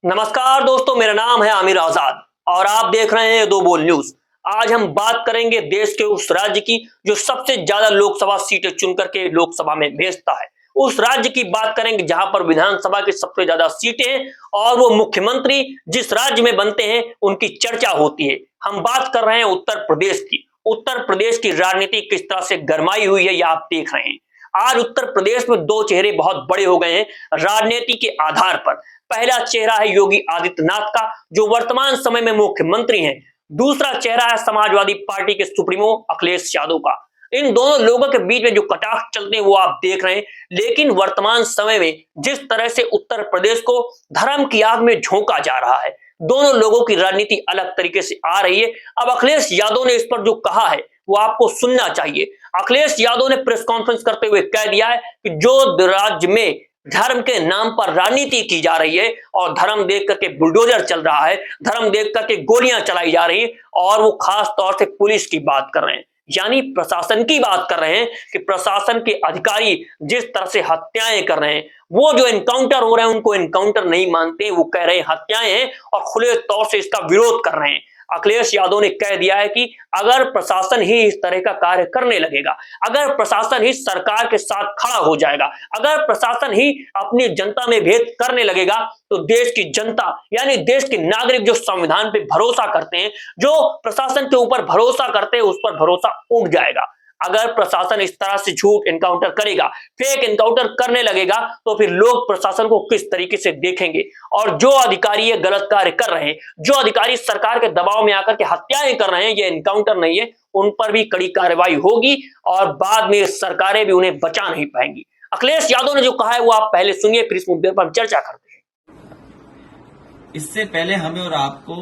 नमस्कार दोस्तों, मेरा नाम है आमिर आजाद और आप देख रहे हैं दो बोल न्यूज। आज हम बात करेंगे देश के उस राज्य की जो सबसे ज्यादा लोकसभा सीटें चुन करके लोकसभा में भेजता है। उस राज्य की बात करेंगे जहां पर विधानसभा की सबसे ज्यादा सीटें हैं और वो मुख्यमंत्री जिस राज्य में बनते हैं उनकी चर्चा होती है। हम बात कर रहे हैं उत्तर प्रदेश की। उत्तर प्रदेश की राजनीति किस तरह से गरमाई हुई है, यह आप देख रहे हैं। आज उत्तर प्रदेश में दो चेहरे बहुत बड़े हो गए हैं राजनीति के आधार पर। पहला चेहरा है योगी आदित्यनाथ का, जो वर्तमान समय में मुख्यमंत्री हैं। दूसरा चेहरा है समाजवादी पार्टी के सुप्रीमो अखिलेश यादव का। इन दोनों लोगों के बीच में जो कटाक्ष चलते हैं वो आप देख रहे हैं। लेकिन वर्तमान समय में जिस तरह से उत्तर प्रदेश को धर्म की आग में झोंका जा रहा है, दोनों लोगों की राजनीति अलग तरीके से आ रही है। अब अखिलेश यादव ने इस पर जो कहा है वो आपको सुनना चाहिए। अखिलेश यादव ने प्रेस कॉन्फ्रेंस करते हुए कह दिया है कि जो राज्य में धर्म के नाम पर राजनीति की जा रही है और धर्म देख करके बुलडोजर चल रहा है, धर्म देख करके गोलियां चलाई जा रही है, और वो खास तौर से पुलिस की बात कर रहे हैं, यानी प्रशासन की बात कर रहे हैं कि प्रशासन के अधिकारी जिस तरह से हत्याएं कर रहे हैं, वो जो एनकाउंटर हो रहे हैं उनको एनकाउंटर नहीं मानते, वो कह रहे हैं हत्याएं हैं और खुले तौर से इसका विरोध कर रहे हैं। अखिलेश यादव ने कह दिया है कि अगर प्रशासन ही इस तरह का कार्य करने लगेगा, अगर प्रशासन ही सरकार के साथ खड़ा हो जाएगा, अगर प्रशासन ही अपनी जनता में भेद करने लगेगा, तो देश की जनता यानी देश के नागरिक जो संविधान पे भरोसा करते हैं, जो प्रशासन के ऊपर भरोसा करते हैं, उस पर भरोसा उठ जाएगा। अगर प्रशासन इस तरह से झूठ एनकाउंटर करेगा, फेक एनकाउंटर करने लगेगा, तो फिर लोग प्रशासन को किस तरीके से देखेंगे। और जो अधिकारी ये गलत कार्य कर रहे हैं, जो अधिकारी सरकार के दबाव में आकर के हत्याएं कर रहे हैं, ये एनकाउंटर नहीं है, उन पर भी कड़ी कार्रवाई होगी और बाद में सरकारें भी उन्हें बचा नहीं पाएंगी। अखिलेश यादव ने जो कहा है वो आप पहले सुनिए, फिर इस मुद्दे पर चर्चा करते हैं। इससे पहले हमें और आपको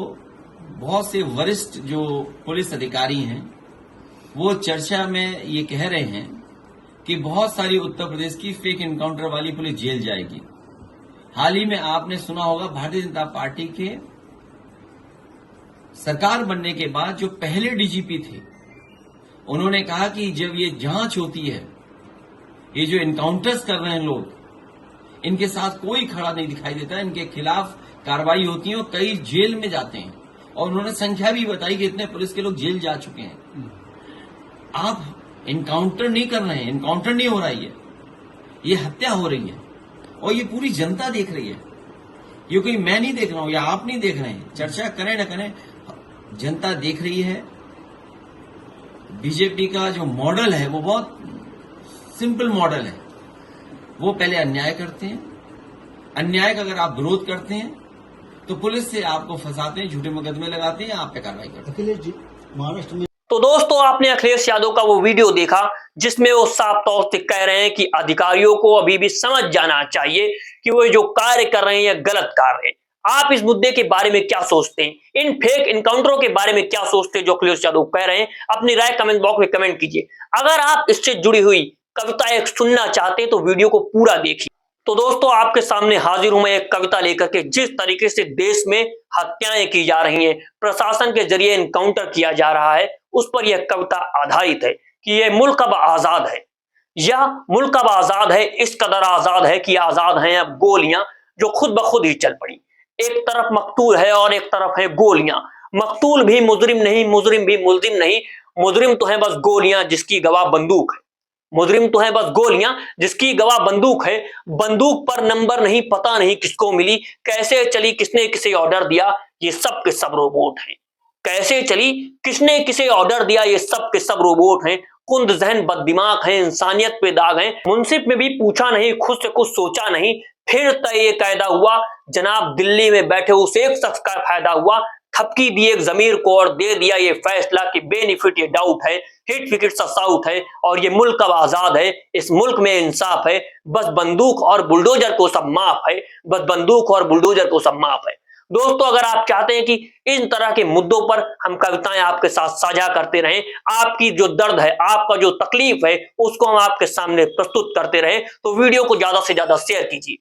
बहुत से वरिष्ठ जो पुलिस अधिकारी हैं वो चर्चा में ये कह रहे हैं कि बहुत सारी उत्तर प्रदेश की फेक एनकाउंटर वाली पुलिस जेल जाएगी। हाल ही में आपने सुना होगा भारतीय जनता पार्टी के सरकार बनने के बाद जो पहले डीजीपी थे, उन्होंने कहा कि जब ये जांच होती है, ये जो एनकाउंटर्स कर रहे हैं लोग, इनके साथ कोई खड़ा नहीं दिखाई देता, इनके खिलाफ कार्रवाई होती है और कई जेल में जाते हैं। और उन्होंने संख्या भी बताई कि इतने पुलिस के लोग जेल जा चुके हैं। आप एनकाउंटर नहीं कर रहे हैं, एनकाउंटर नहीं हो रहा है, ये हत्या हो रही है और ये पूरी जनता देख रही है। ये कोई मैं नहीं देख रहा हूं या आप नहीं देख रहे हैं, चर्चा करें ना करें, जनता देख रही है। बीजेपी का जो मॉडल है वो बहुत सिंपल मॉडल है। वो पहले अन्याय करते हैं, अन्याय का अगर आप विरोध करते हैं तो पुलिस से आपको फंसाते हैं, झूठे मुकदमे लगाते हैं, आप पे कार्रवाई करते हैं। अखिलेश जी महाराष्ट्र में तो दोस्तों, आपने अखिलेश यादव का वो वीडियो देखा जिसमें वो साफ तौर से कह रहे हैं कि अधिकारियों को अभी भी समझ जाना चाहिए कि वो जो कार्य कर रहे हैं ये गलत कार्य है। आप इस मुद्दे के बारे में क्या सोचते हैं, इन फेक एनकाउंटरों के बारे में क्या सोचते हैं जो अखिलेश यादव कह रहे हैं? अपनी राय कमेंट बॉक्स में कमेंट कीजिए। अगर आप इससे जुड़ी हुई कविता एक सुनना चाहते हैं तो वीडियो को पूरा देखिए। तो दोस्तों, आपके सामने हाजिर हूं मैं एक कविता लेकर के। जिस तरीके से देश में हत्याएं की जा रही हैं, प्रशासन के जरिए एनकाउंटर किया जा रहा है, उस पर यह कविता आधारित है कि यह मुल्क अब आजाद है। यह मुल्क अब आजाद है, इस कदर आजाद है कि आजाद हैं अब गोलियां जो खुद ब खुद ही चल पड़ी। एक तरफ मकतूल है और एक तरफ है गोलियां। मकतूल भी मुजरिम नहीं, मुजरिम भी मुल्जिम नहीं। मुजरिम तो है बस गोलियां जिसकी गवाह बंदूक है। मुजरिम तो है बस गोलियां जिसकी गवाह बंदूक है। बंदूक पर नंबर नहीं, पता नहीं किसको मिली, कैसे चली, किसने किसे ऑर्डर दिया, ये सब के सब रोबोट हैं। कैसे चली, किसने किसे ऑर्डर दिया, ये सब के सब रोबोट हैं। कुंद जहन बददिमाग है, इंसानियत पे दाग है। मुंसिफ में भी पूछा नहीं, खुद से कुछ सोचा नहीं, फिर तय ये कायदा हुआ, जनाब दिल्ली में बैठे उस एक शख्स का फायदा हुआ। थपकी दी एक जमीर को और दे दिया ये फैसला कि बेनिफिट ये डाउट है, हिट विकेट सा साउट है और ये मुल्क अब आजाद है। इस मुल्क में इंसाफ है, बस बंदूक और बुलडोजर को सब माफ है, बस बंदूक और बुलडोजर को सब माफ है। दोस्तों, अगर आप चाहते हैं कि इन तरह के मुद्दों पर हम कविताएं आपके साथ साझा करते रहें, आपकी जो दर्द है, आपका जो तकलीफ है, उसको हम आपके सामने प्रस्तुत करते रहें, तो वीडियो को ज्यादा से ज्यादा शेयर कीजिए।